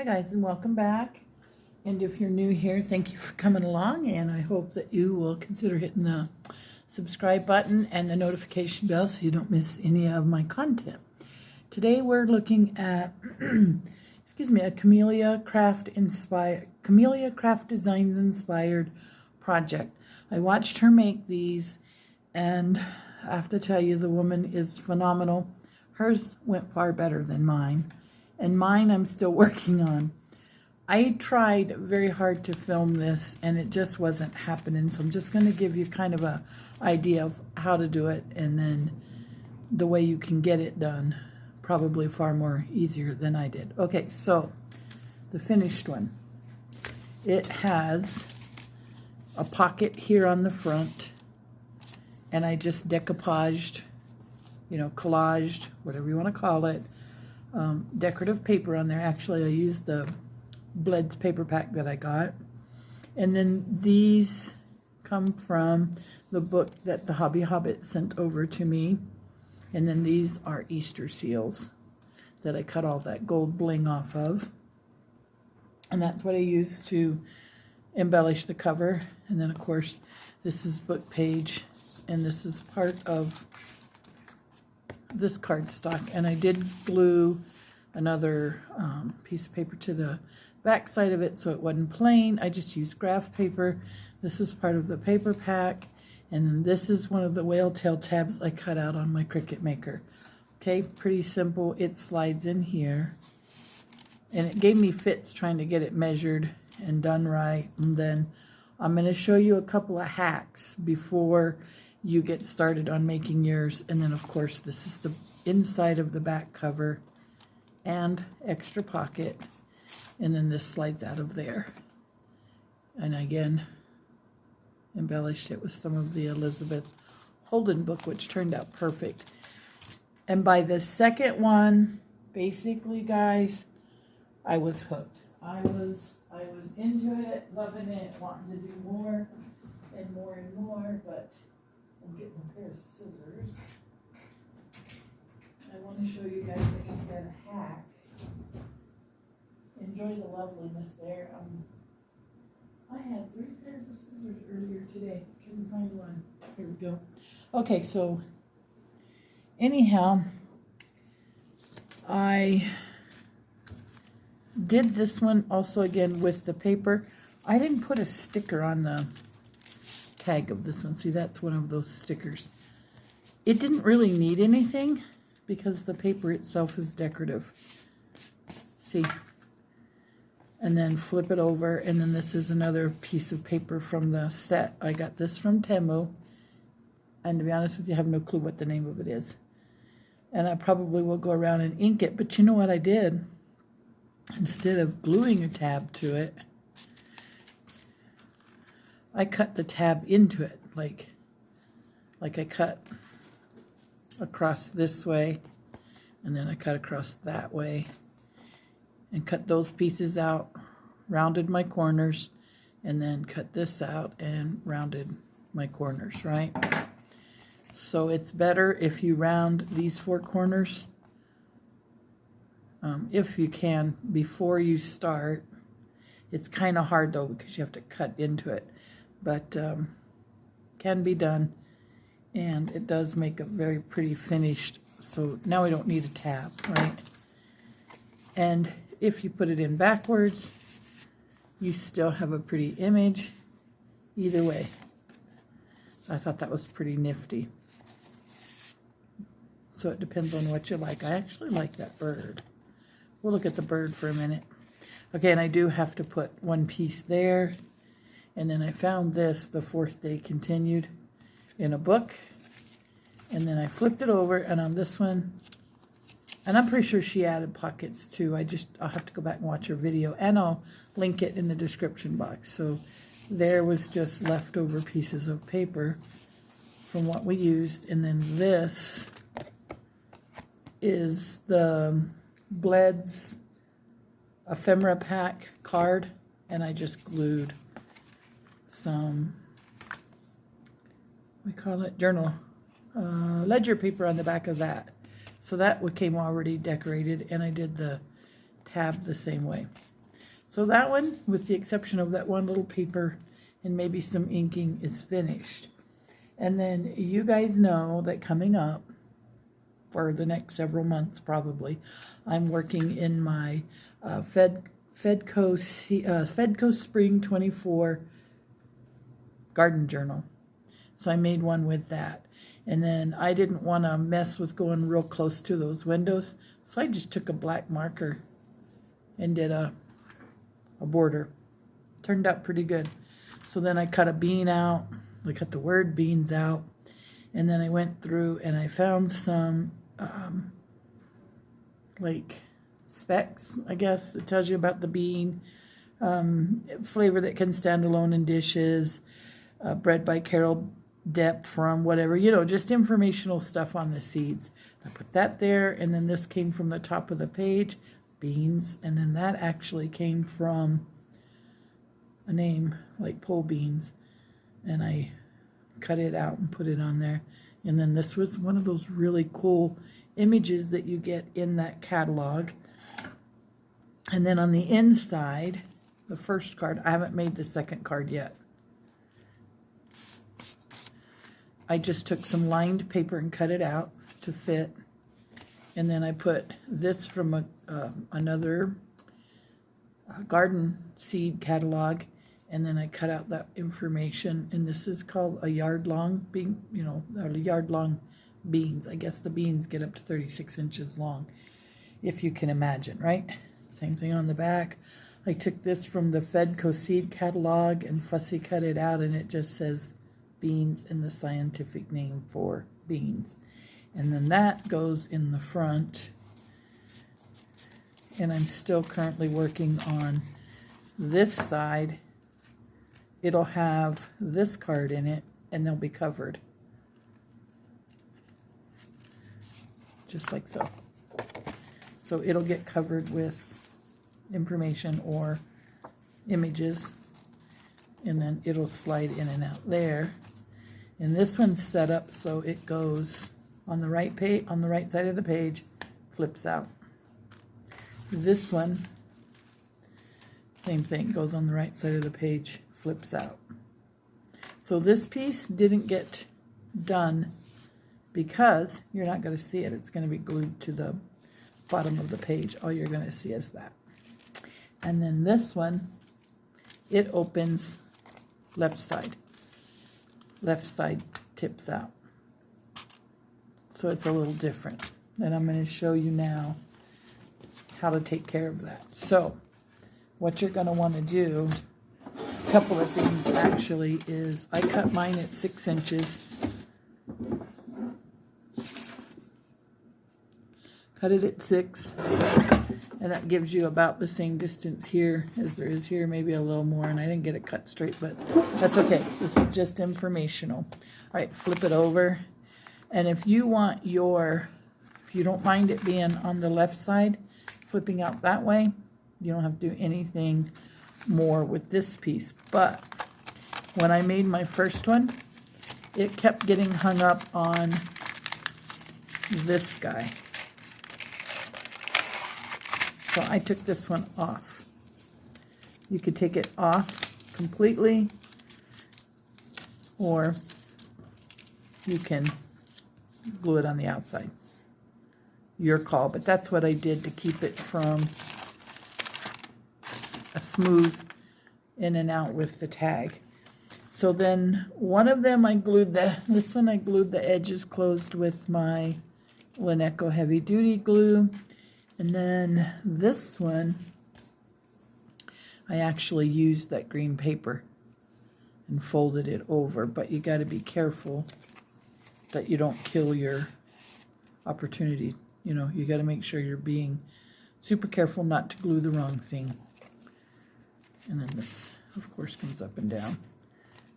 Hi guys, and welcome back. And if you're new here, thank you for coming along, and I hope that you will consider hitting the subscribe button and the notification bell so you don't miss any of my content. Today we're looking at excuse me, a Camellia Craft Designs inspired project. I watched her make these, and I have to tell you, the woman is phenomenal. Hers went far better than mine, and mine I'm still working on. I tried very hard to film this and it just wasn't happening, so I'm just going to give you kind of a idea of how to do it, and then the way you can get it done, probably far more easier than I did. Okay, so the finished one, it has a pocket here on the front, and I just decoupaged, collaged, whatever you want to call it, decorative paper on there. Actually, I used the Bleds paper pack that I got. And then these come from the book that the Hobby Hobbit sent over to me. And then these are Easter seals that I cut all that gold bling off of. And that's what I used to embellish the cover. And then, of course, this is book page, and this is part of this cardstock. And I did glue another piece of paper to the back side of it so it wasn't plain. I just used graph paper. This is part of the paper pack, and then this is one of the whale tail tabs I cut out on my Cricut Maker. Okay, pretty simple. It slides in here, and it gave me fits trying to get it measured and done right. And then I'm going to show you a couple of hacks before you get started on making yours. And then, of course, this is the inside of the back cover and extra pocket, and then this slides out of there. And again, embellished it with some of the Elizabeth Holden book, which turned out perfect. And by the second one, basically, guys, I was hooked. I was into it, loving it, wanting to do more and more and more, but I'm getting a pair of scissors. I want to show you guys, like I said, a hack. Enjoy the loveliness there. I had 3 pairs of scissors earlier today. Couldn't find one. Here we go. Okay, so anyhow, I did this one also again with the paper. I didn't put a sticker on the tag of this one. See, that's one of those stickers. It didn't really need anything because the paper itself is decorative. See? And then flip it over, and then this is another piece of paper from the set. I got this from Temu, and to be honest with you, I have no clue what the name of it is. And I probably will go around and ink it, but you know what I did? Instead of gluing a tab to it, I cut the tab into it, like I cut across this way, and then I cut across that way, and cut those pieces out, rounded my corners, and then cut this out and rounded my corners, right? So it's better if you round these 4 corners, if you can, before you start. It's kind of hard though because you have to cut into it, but can be done, and it does make a very pretty finished. So now we don't need a tab, right? And if you put it in backwards, you still have a pretty image. Either way, I thought that was pretty nifty. So it depends on what you like. I actually like that bird. We'll look at the bird for a minute. Okay, and I do have to put one piece there. And then I found this, The Fourth Day Continued, in a book. And then I flipped it over, and on this one, and I'm pretty sure she added pockets too. I'll have to go back and watch her video, and I'll link it in the description box. So there was just leftover pieces of paper from what we used. And then this is the Bleds ephemera pack card, and I just glued some, we call it journal, ledger paper on the back of that. So that came already decorated, and I did the tab the same way. So that one, with the exception of that one little paper and maybe some inking, is finished. And then you guys know that coming up for the next several months probably, I'm working in my Fedco Spring 24 garden journal. So I made one with that. And then I didn't want to mess with going real close to those windows, so I just took a black marker and did a border. Turned out pretty good. So then I cut a bean out. I cut the word beans out. And then I went through and I found some like specs, I guess. It tells you about the bean, flavor that can stand alone in dishes, bred by Carol Depp from whatever, you know, just informational stuff on the seeds. I put that there, and then this came from the top of the page, beans, and then that actually came from a name like pole beans, and I cut it out and put it on there. And then this was one of those really cool images that you get in that catalog. And then on the inside, the first card, I haven't made the second card yet. I just took some lined paper and cut it out to fit. And then I put this from another garden seed catalog. And then I cut out that information. And this is called a yard-long bean, you know, yard-long beans. I guess the beans get up to 36 inches long, if you can imagine, right? Same thing on the back. I took this from the Fedco seed catalog and fussy cut it out, and it just says beans and the scientific name for beans. And then that goes in the front. And I'm still currently working on this side. It'll have this card in it, and they'll be covered. Just like so. So it'll get covered with information or images, and then it'll slide in and out there. And this one's set up so it goes on the right page, on the right side of the page, flips out. This one, same thing, goes on the right side of the page, flips out. So this piece didn't get done because you're not going to see it. It's going to be glued to the bottom of the page. All you're going to see is that. And then this one, it opens left side. Left side tips out. So it's a little different. And I'm going to show you now how to take care of that. So what you're going to want to do, a couple of things actually, is I cut mine at 6 inches. Cut it at 6. And that gives you about the same distance here as there is here, maybe a little more. And I didn't get it cut straight, but that's okay. This is just informational. All right, flip it over. And if you want if you don't mind it being on the left side, flipping out that way, you don't have to do anything more with this piece. But when I made my first one, it kept getting hung up on this guy. So I took this one off. You could take it off completely, or you can glue it on the outside. Your call, but that's what I did to keep it from a smooth in and out with the tag. So then one of them I glued this one I glued the edges closed with my Lineco heavy duty glue. And then this one, I actually used that green paper and folded it over, but you got to be careful that you don't kill your opportunity. You know, you got to make sure you're being super careful not to glue the wrong thing. And then this, of course, comes up and down.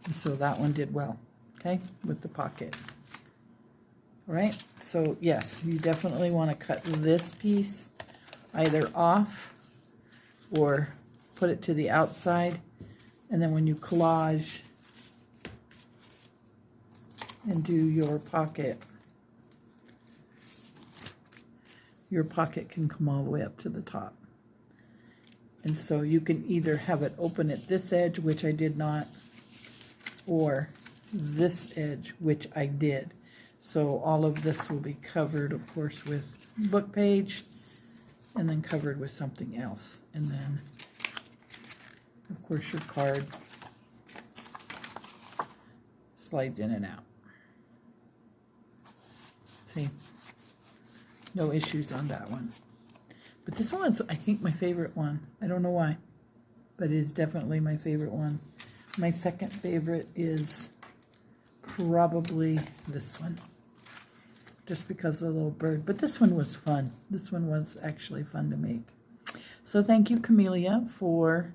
And so that one did well, okay, with the pocket. All right, so yes, you definitely want to cut this piece either off or put it to the outside, and then when you collage and do your pocket can come all the way up to the top. And so you can either have it open at this edge, which I did not, or this edge, which I did. So all of this will be covered, of course, with book page, and then covered with something else. And then, of course, your card slides in and out. See? No issues on that one. But this one's, I think, my favorite one. I don't know why, but it is definitely my favorite one. My second favorite is probably this one, just because of the little bird. But this one was fun. This one was actually fun to make. So thank you, Camellia, for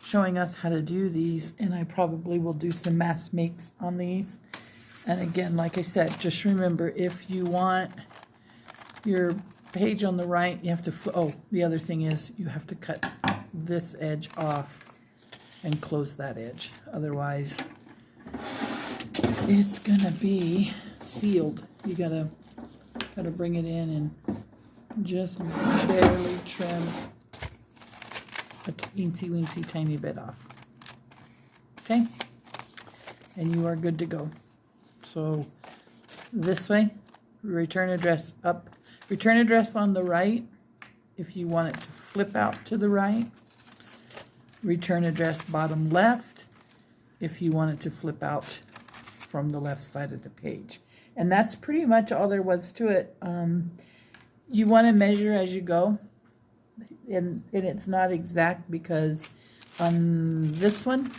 showing us how to do these, and I probably will do some mass makes on these. And again, like I said, just remember, if you want your page on the right, you have to, oh, the other thing is you have to cut this edge off and close that edge. Otherwise, it's gonna be sealed. You gotta bring it in and just barely trim a teensy weensy tiny bit off. Okay? And you are good to go. So this way, return address up. Return address on the right if you want it to flip out to the right. Return address bottom left if you want it to flip out from the left side of the page. And that's pretty much all there was to it. You want to measure as you go. And it's not exact because on this one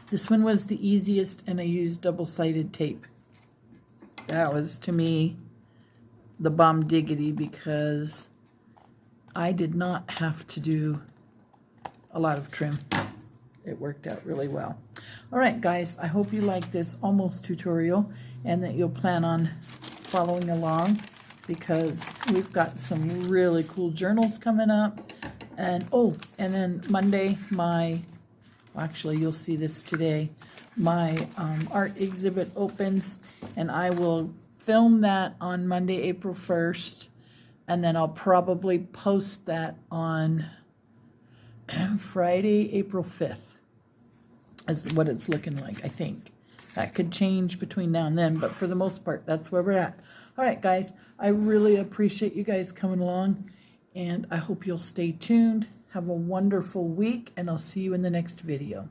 was the easiest, and I used double-sided tape. That was, to me, the bomb diggity, because I did not have to do a lot of trim. It worked out really well. All right, guys, I hope you like this almost tutorial and that you'll plan on following along, because we've got some really cool journals coming up. And oh, and then Monday, actually you'll see this today, my art exhibit opens, and I will film that on Monday, April 1st, and then I'll probably post that on Friday, April 5th, is what it's looking like, I think. That could change between now and then, but for the most part, that's where we're at. All right, guys, I really appreciate you guys coming along, and I hope you'll stay tuned. Have a wonderful week, and I'll see you in the next video.